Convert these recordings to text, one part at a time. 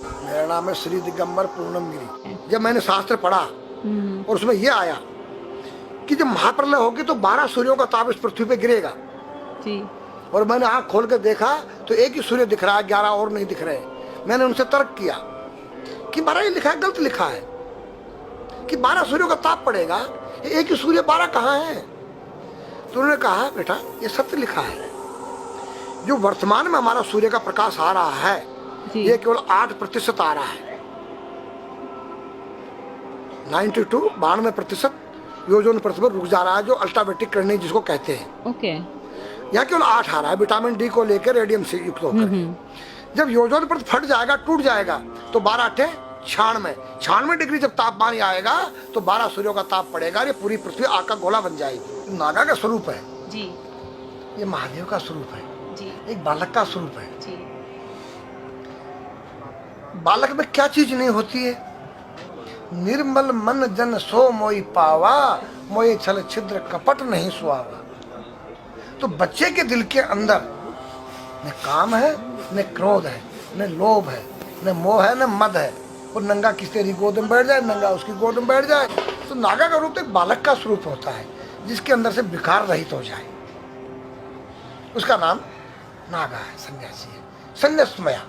मेरा नाम है श्री दिगंबर पूर्णम गिरी। जब मैंने शास्त्र पढ़ा और उसमें यह आया कि जब महाप्रलय होगी तो 12 सूर्यों का ताप इस पृथ्वी पे गिरेगा जी। और मैंने आंख खोल कर देखा तो एक ही सूर्य दिख रहा है, 11 और नहीं दिख रहे। मैंने उनसे तर्क किया कि 12 ही लिखा है, गलत लिखा है कि 12 सूर्यों का ताप पड़ेगा, एक ही सूर्य 12 कहाँ है? तो उन्होंने कहा बेटा ये सत्य लिखा है, जो वर्तमान में हमारा सूर्य का प्रकाश आ रहा है ये केवल 8% आ रहा है। 92% ओजोन परत पर रुक जा रहा है, जो अल्ट्रावायलेट किरणें जिसको कहते हैं। ओके। यहाँ केवल 8 आ रहा है विटामिन डी को लेकर, रेडियम से युक्त होकर। जब ओजोन परत फट जाएगा, टूट जाएगा तो 12 अट्ठे 96 डिग्री जब तापमान आएगा तो 12 सूर्यों का ताप पड़ेगा। ये पूरी पृथ्वी आग का गोला बन जाएगी। नागा का स्वरूप है जी, ये महादेव का स्वरूप है जी, एक बालक का स्वरूप है जी। बालक में क्या चीज नहीं होती है? निर्मल मन जन सो मोई पावा, मोई छल छिद्र कपट नहीं सुहावा। तो बच्चे के दिल के अंदर न काम है, न क्रोध है, न लोभ है, न मोह है, न मद है। और नंगा किसी तेरी गोद में बैठ जाए, नंगा उसकी गोद में बैठ जाए। तो नागा का रूप एक बालक का स्वरूप होता है जिसके अंदर से विकार रहित हो जाए, उसका नाम नागा है, सन्यासी है, संन्यासमया,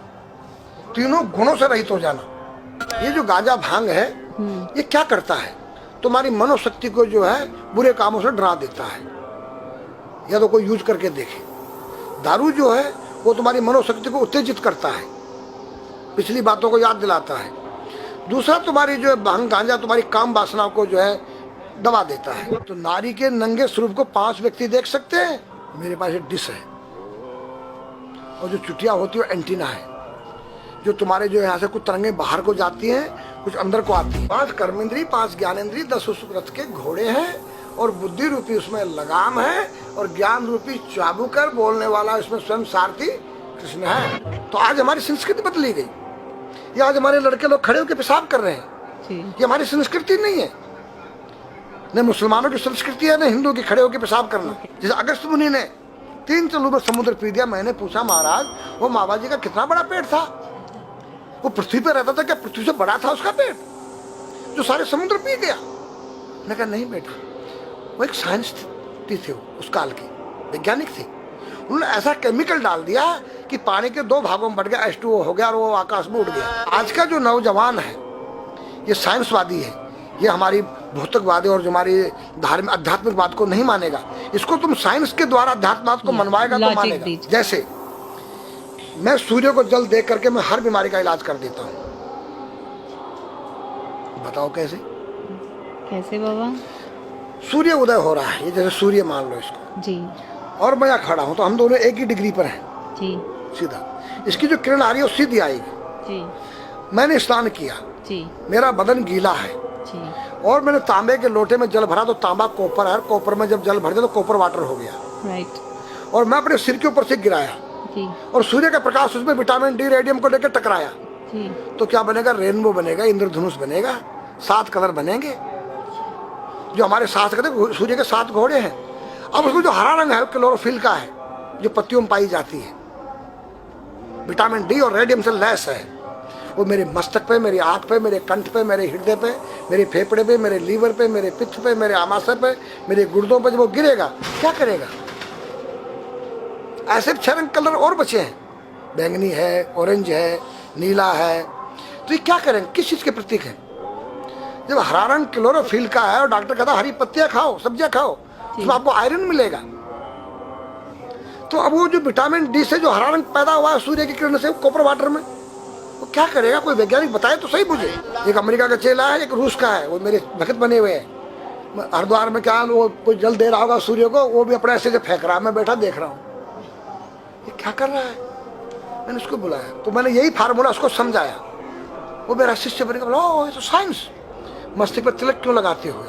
तीनों गुणों से रहित हो जाना। ये जो गांजा भांग है ये क्या करता है? तुम्हारी मनोशक्ति को जो है बुरे कामों से डरा देता है, या तो कोई यूज करके देखे। दारू जो है वो तुम्हारी मनोशक्ति को उत्तेजित करता है, पिछली बातों को याद दिलाता है। दूसरा तुम्हारी जो है भांग गांजा तुम्हारी काम वासना को जो है दबा देता है। तो नारी के नंगे स्वरूप को 5 व्यक्ति देख सकते हैं। मेरे पास एक डिश है और जो चुटिया होती है एंटीना है, जो तुम्हारे जो यहाँ से कुछ तरंगे बाहर को जाती हैं, कुछ अंदर को आती है। 5 कर्मेंद्री, 5 ज्ञानेंद्री, 10 उस रथ के घोड़े हैं और बुद्धि रूपी उसमें लगाम है और ज्ञान रूपी चाबुकर बोलने वाला इसमें स्वयं सारथी कृष्ण है। तो आज हमारी संस्कृति बदली गई। ये आज हमारे लड़के लोग खड़े होकर पेशाब कर रहे हैं, ये हमारी संस्कृति नहीं है। न मुसलमानों की संस्कृति है, न हिंदू की खड़े होकर पेशाब करना। जैसे अगस्त मुनि ने 3 चलू में समुद्र पी दिया। मैंने पूछा महाराज वो मामा जी का कितना बड़ा पेट था? वो पृथ्वी पर रहता था, क्या पृथ्वी से बड़ा था उसका पेट जो सारे समुद्र पी गया? मैंने कहा नहीं बेटा, वो एक साइंस थे, उस काल की वैज्ञानिक थे। उन्होंने ऐसा केमिकल डाल दिया कि पानी के 2 भागों में बढ़ गया, H2O हो गया और वो आकाश में उड़ गया। आज का जो नौजवान है ये साइंसवादी है, ये हमारी भौतिकवादी और जो हमारी धार्मिक आध्यात्मिकवाद को नहीं मानेगा। इसको तुम साइंस के द्वारा अध्यात्मवाद को मनवाएगा तो मानेगा। जैसे मैं सूर्य को जल देख करके मैं हर बीमारी का इलाज कर देता हूँ। बताओ कैसे? कैसे बाबा? सूर्य उदय हो रहा है, ये जैसे सूर्य मान लो इसको जी, और मैं यहाँ खड़ा हूँ तो हम दोनों एक ही डिग्री पर हैं जी, सीधा। इसकी जो किरण आ रही है वो सीधी आएगी। जी, मैंने स्नान किया, जी, मेरा बदन गीला है जी, और मैंने तांबे के लोटे में जल भरा तो तांबा कॉपर है, कॉपर में जब जल भर दिया तो कॉपर वाटर हो गया। राइट। और मैं अपने सिर के ऊपर से गिराया जी, और सूर्य का प्रकाश उसमें विटामिन डी रेडियम को लेकर टकराया जी, तो क्या बनेगा? रेनबो बनेगा, इंद्रधनुष बनेगा, 7 कलर बनेंगे। जो हमारे 7 कहते सूर्य के 7 घोड़े हैं। अब उसमें जो हरा रंग है क्लोरोफिल का है, जो पत्तियों में पाई जाती है, विटामिन डी और रेडियम से लैस है। वो मेरे मस्तक पे, मेरी आंख पे, मेरे कंठ पे, मेरे हृदय पे, मेरे फेफड़े पे, मेरे लीवर पे, मेरे पित्त पे, मेरे आमाशय पे, मेरे गुर्दों पे जब वो गिरेगा क्या करेगा? ऐसे 6 रंग कलर और बचे हैं, बैंगनी है, ऑरेंज है, नीला है। तो ये क्या करेंगे? किस चीज के प्रतीक है? जब हरा रंग क्लोरोफिल का है और डॉक्टर कहता है हरी पत्तियां खाओ, सब्जियां खाओ, उसमें आपको आयरन मिलेगा। तो अब वो जो विटामिन डी से जो हरा रंग पैदा हुआ है सूर्य की किरण से कॉपर वाटर में, वो क्या करेगा? कोई वैज्ञानिक बताए तो सही मुझे। एक अमेरिका का चेला है, एक रूस का है, वो मेरे भक्त बने हुए हैं। हरिद्वार में क्या वो कोई जल दे रहा होगा सूर्य को, वो भी अपने ऐसे से फेंक रहा है, मैं बैठा देख रहा हूँ ये क्या कर रहा है। मैंने उसको बुलाया तो मैंने यही फार्मूला उसको समझाया। वो मेरा शिष्य बनेगा। बोला ओ ये तो साइंस। मस्तिष्क पर तिलक क्यों लगाते हो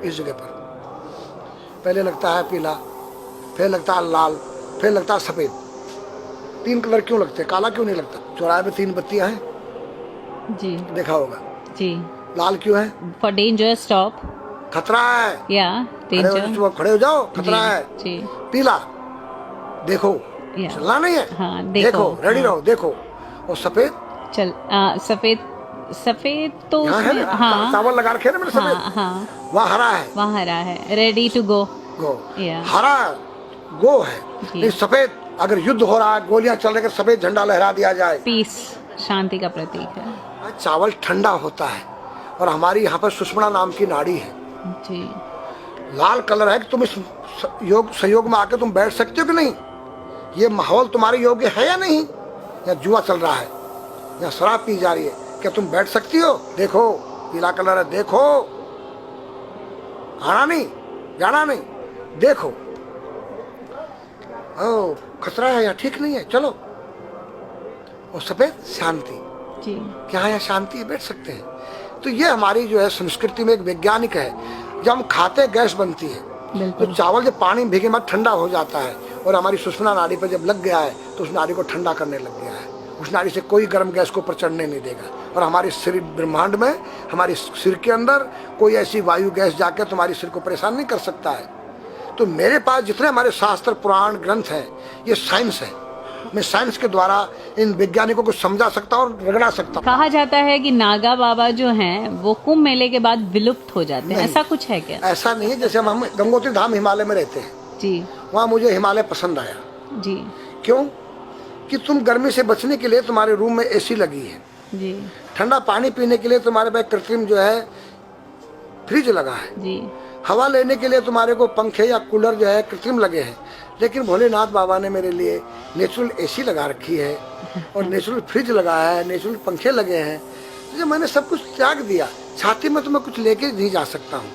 इस जगह पर? पहले लगता है पीला, फिर लगता है लाल, फिर लगता है सफेद। 3 कलर क्यों लगते हैं? काला क्यों नहीं लगता? चौराहे पे 3 बत्तियां हैं, जी देखा होगा जी। लाल क्यों है? फॉर डेंजर स्टॉप, खतरा है, या डेंजर, खड़े हो जाओ, खतरा है जी। पीला देखो, चलना नहीं है, हाँ, देखो रेडी रहो, देखो। और सफेद चल सफेद सफेद तो यहाँ है उसमें ना, हाँ चावल लगा रखे हैं ना मैंने हाँ सफेद, हाँ वहाँ हरा है। वहाँ हरा है, रेडी टू गो। गो या हरा गो है, जी। नहीं सफेद। अगर युद्ध हो रहा है, गोलियां चल रही है, सफेद झंडा लहरा दिया जाए। पीस, शांति का प्रतीक है। चावल ठंडा होता है। और हमारी यहाँ पर सुषुम्ना नाम की नाड़ी है, जी। लाल कलर है कि तुम इस योग सहयोग में आके तुम बैठ सकते हो कि नहीं, ये माहौल तुम्हारे योग्य है या नहीं, या जुआ चल रहा है, या शराब पी जा रही है, क्या तुम बैठ सकती हो? देखो पीला कलर है, देखो, आना नहीं जाना नहीं, देखो ओ खतरा है, या ठीक नहीं है, चलो। और सफेद शांति, जी। क्या यहाँ शांति है, बैठ सकते हैं। तो ये हमारी जो है संस्कृति में एक वैज्ञानिक है। जब हम खाते हैं गैस बनती है, तो बिल्कुल। चावल जब पानी में भीगे बाद ठंडा हो जाता है, और हमारी सुषुम्ना नाड़ी पर जब लग गया है तो उस नाड़ी को ठंडा करने लग गया है। उस नाड़ी से कोई गर्म गैस को ऊपर चढ़ने नहीं देगा। और हमारे शरीर ब्रह्मांड में, हमारे सिर के अंदर कोई ऐसी वायु गैस जाकर तुम्हारी सिर को परेशान नहीं कर सकता है। तो मेरे पास जितने हमारे शास्त्र पुराण ग्रंथ हैं, ये साइंस है। मैं साइंस के द्वारा इन वैज्ञानिकों को समझा सकता हूँ और रगड़ा सकता हूँ। कहा जाता है कि नागा बाबा जो हैं वो कुंभ मेले के बाद विलुप्त हो जाते हैं, नहीं। ऐसा कुछ है क्या? ऐसा नहीं है। जैसे हम गंगोत्री धाम हिमालय में रहते हैं, जी वहाँ मुझे हिमालय पसंद आया। जी क्यों? कि तुम गर्मी से बचने के लिए तुम्हारे रूम में एसी लगी है, जी ठंडा पानी पीने के लिए तुम्हारे पास कृत्रिम जो है फ्रिज लगा है, जी। हवा लेने के लिए तुम्हारे को पंखे या कूलर जो है कृत्रिम लगे हैं। लेकिन भोलेनाथ बाबा ने मेरे लिए नेचुरल एसी लगा रखी है, और नेचुरल फ्रिज लगाया है, नेचुरल पंखे लगे हैं। जो मैंने सब कुछ त्याग दिया, छाती में तो मैं कुछ लेके नहीं जा सकता हूँ,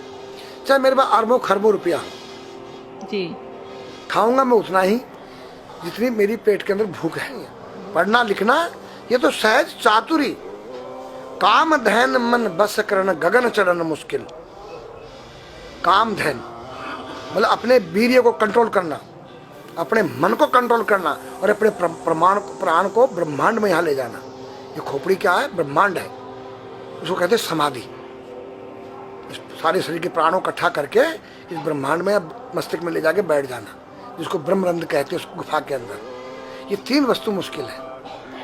चाहे मेरे पास अरबों खरबों रुपया हो। जी। खाऊंगा मैं उतना ही जितनी मेरी पेट के अंदर भूख है। पढ़ना लिखना ये तो सहज चातुरी, काम धैन मन बस करन गगन चढ़न मुश्किल। काम धैन मतलब अपने वीर्य को कंट्रोल करना, अपने मन को कंट्रोल करना, और अपने प्राण को ब्रह्मांड में यहाँ ले जाना। ये खोपड़ी क्या है? ब्रह्मांड है। उसको कहते हैं समाधि। सारे शरीर के प्राणों इकट्ठा करके इस ब्रह्मांड में मस्तिष्क में ले जाके बैठ जाना, जिसको ब्रह्मरंध्र कहते हैं, उस गुफा के अंदर। ये तीन वस्तु मुश्किल है,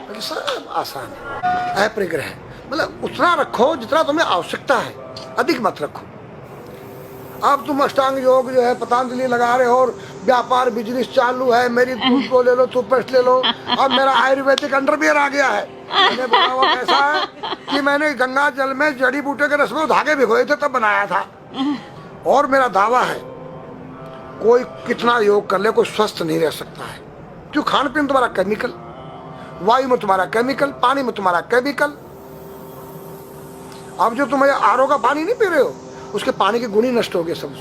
बाकी सब आसान है। अपरिग्रह मतलब उतना रखो जितना तुम्हें आवश्यकता है, अधिक मत रखो। अब तुम अष्टांग योग जो है पतंजलि लगा रहे हो, और व्यापार बिजनेस चालू है, मेरी दूध को ले लो, टूथपेस्ट ले लो। अब मेरा आयुर्वेदिक अंडरवियर आ गया है। मैंने बोला वो कैसा है कि मैंने गंगा जल में जड़ी बूटे के रस में धागे भिगोए थे तब बनाया था। और मेरा दावा है कोई कितना योग कर ले, कोई स्वस्थ नहीं रह सकता है। क्यों? खान पीन तुम्हारा केमिकल, वायु में तुम्हारा केमिकल, पानी में तुम्हारा केमिकल। अब जो तुम आरओ का पानी नहीं पी रहे हो, उसके पानी के गुण ही नष्ट हो गए सब।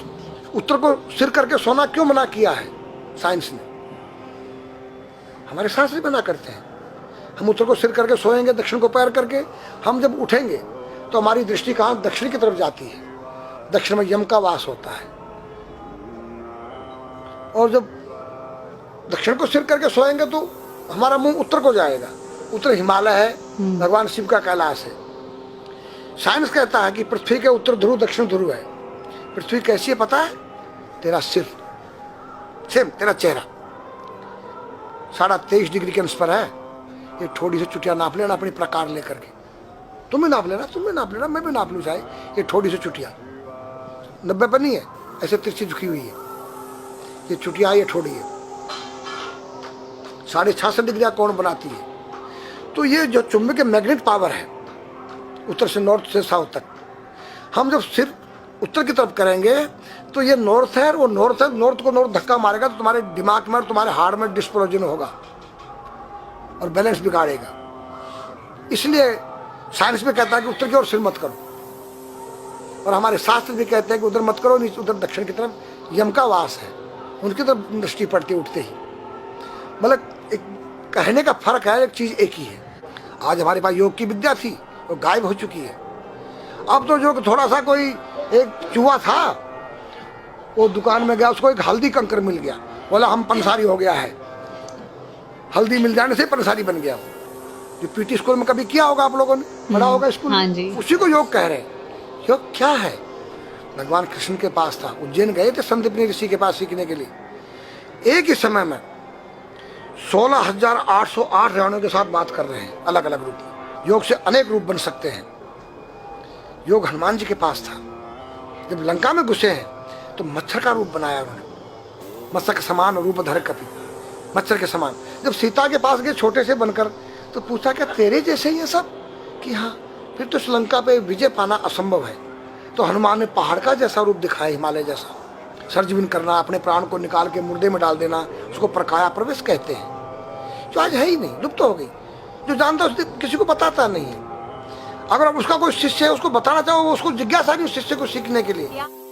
उत्तर को सिर करके सोना क्यों मना किया है साइंस ने? हमारे शास्त्र मना करते हैं। हम उत्तर को सिर करके सोएंगे, दक्षिण को पैर करके। हम जब उठेंगे तो हमारी दृष्टि कहाँ? दक्षिण की तरफ जाती है। दक्षिण में यम का वास होता है। और जब दक्षिण को सिर करके सोएंगे तो हमारा मुंह उत्तर को जाएगा। उत्तर हिमालय है, भगवान शिव का कैलाश है। साइंस कहता है कि पृथ्वी के उत्तर ध्रुव दक्षिण ध्रुव है। पृथ्वी कैसी है पता है? तेरा सिर, सेम तेरा चेहरा 23.5 डिग्री के अंश पर है। ये थोड़ी सी चुटिया नाप लेना अपनी प्रकार लेकर के। तुम भी नाप लेना, तुम भी नाप लेना, मैं भी नाप लूँ चाहे। ये थोड़ी सी चुटिया 90 पर नहीं है, ऐसे तिरछी झुकी हुई है। ये चुटिया, ये थोड़ी है, 66.5 डिग्री कोण बनाती है। तो ये जो चुंबकीय मैग्नेट पावर है, उत्तर से नॉर्थ से साउथ तक, हम जब सिर उत्तर की तरफ करेंगे तो ये नॉर्थ है, वो नॉर्थ है। नॉर्थ को नॉर्थ धक्का मारेगा तो तुम्हारे दिमाग में और तुम्हारे हार्ट में डिस्पोरोजन होगा और बैलेंस बिगाड़ेगा। इसलिए साइंस में कहता है कि उत्तर की ओर सिर मत करो, और हमारे शास्त्र भी कहते हैं कि उधर मत करो, नीचे उधर दक्षिण की तरफ यम का वास है, उनकी तरफ दृष्टि पड़ती उठते ही। मतलब एक कहने का फर्क है, एक चीज एक ही है। आज हमारे पास योग की विद्या थी, वो गायब हो चुकी है। अब तो जो थोड़ा सा कोई एक चूहा था, वो दुकान में गया, उसको एक हल्दी कंकर मिल गया, बोला हम पंसारी हो गया है। हल्दी मिल जाने से पंसारी बन गया। जो पीटी स्कूल में कभी किया होगा आप लोगों ने, पढ़ा होगा स्कूल में। हाँ जी। उसी को योग कह रहे हैं। योग क्या है? भगवान कृष्ण के पास था, उज्जैन गए थे संदीपनी ऋषि के पास सीखने के लिए। एक ही समय में 16,808 रावणों के साथ बात कर रहे हैं, अलग अलग रूप में। योग से अनेक रूप बन सकते हैं। योग हनुमान जी के पास था। जब लंका में घुसे हैं तो मच्छर का रूप बनाया उन्होंने, मत्स्य के समान रूप धर कपि, मच्छर के समान। जब सीता के पास गए छोटे से बनकर, तो पूछा क्या तेरे जैसे ही है सब? कि हाँ। फिर तो श्रीलंका पे विजय पाना असंभव है। तो हनुमान ने पहाड़ का जैसा रूप दिखाया, हिमालय जैसा। सर्जविन करना, अपने प्राण को निकाल के मुर्दे में डाल देना, उसको प्रकाया प्रवेश कहते हैं, जो आज है ही नहीं, लुप्त हो गई। जो जानता है किसी को बताता नहीं है। अगर अब उसका कोई शिष्य है, उसको बताना चाहो, उसको जिज्ञासा नहीं उस शिष्य को सीखने के लिए।